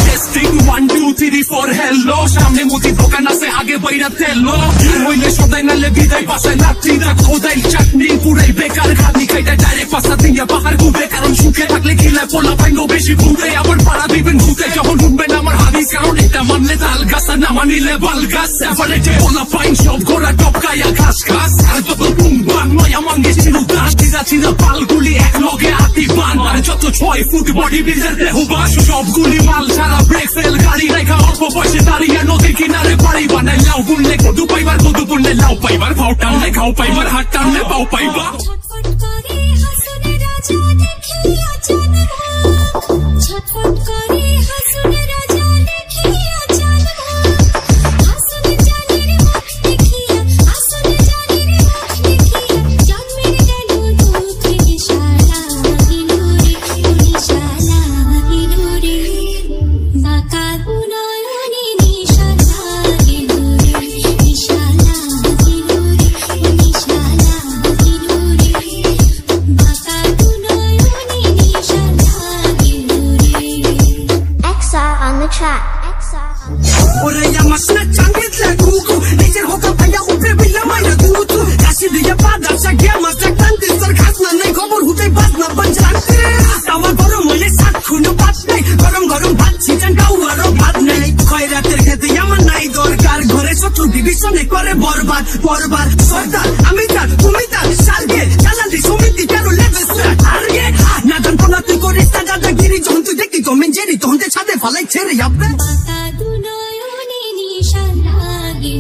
Testing 1 2 3 4 hello সামনে মুদি দোকান আছে আগে বাইরা তেলো হইলে সদাই নালে বিদায় পাশে লাঠি না খোদাই চাটনি পুরাই বেকার খাদি খাইতে ডাইরেক্ট পাশা দিয়া বাহার ঘুরে কারণ সুখে থাকলে খিলে পোলা পাইনো বেশি ঘুরে আবার পাড়া দিবেন ঘুরতে যখন শুনবেন আমার হাদিস কারণ এটা মানলে তাল গাছ না মানিলে বাল গাছ এভারেজে পোলা পাইন সব ঘোরা টপকাইয়া ঘাস ঘাস আর যত বুম বান নয়া মাঙ্গে ছিল দাস ছিল পালগুলি এক লগে আতি বান আর যত 6 ফুট বডি বিল্ডার দেহবাস সবগুলি মাল ছাড়া ব্রেক ফেল গাড়ি রেখা অল্প বয়সে দাঁড়িয়ে নদীর কিনারে বাড়ি বানাই লাউ বুনলে কদু পাইবার কদু বুনলে লাউ পাইবার ভাও টানলে খাও পাইবার হাত টানলে পাও পাইবা ছটফট করে হাসুনে রাজা দেখিয়া জানবো হাসুনে জানের মুখ দেখিয়া হাসুনে জানের মুখ দেখিয়া জন্মের গেল দুঃখে নিশালা হিনুরে নিশালা হিনুরে বাঁকা উনয়নে নিশালা হিনুরে নিশালা হিনুরে নিশালা হিনুরে বাঁকা উনয়নে নিশালা হিনুরে Exa on the track. Ora llama snacchangit la cucu Niger hoka paya upe bila maya dutu Kashi diya pada shagya mazak tante sarkhasna nai khobor hutai bazna banjante Tawa gorom hoile sat khuno bat nai Gorom gorom bhat chitan kauaro bhat nai Khoirater khete yama nai dorkar Ghore shotru divisione kore borbad borbar Sardar amitar tumitar sharge Jalali sumiti karo level strat target Nadan pona tu koris na dadagiri Johon tu dekhi Tom and Jerry Tom te chhade falai chere yapbe Baka du noyone nishan lage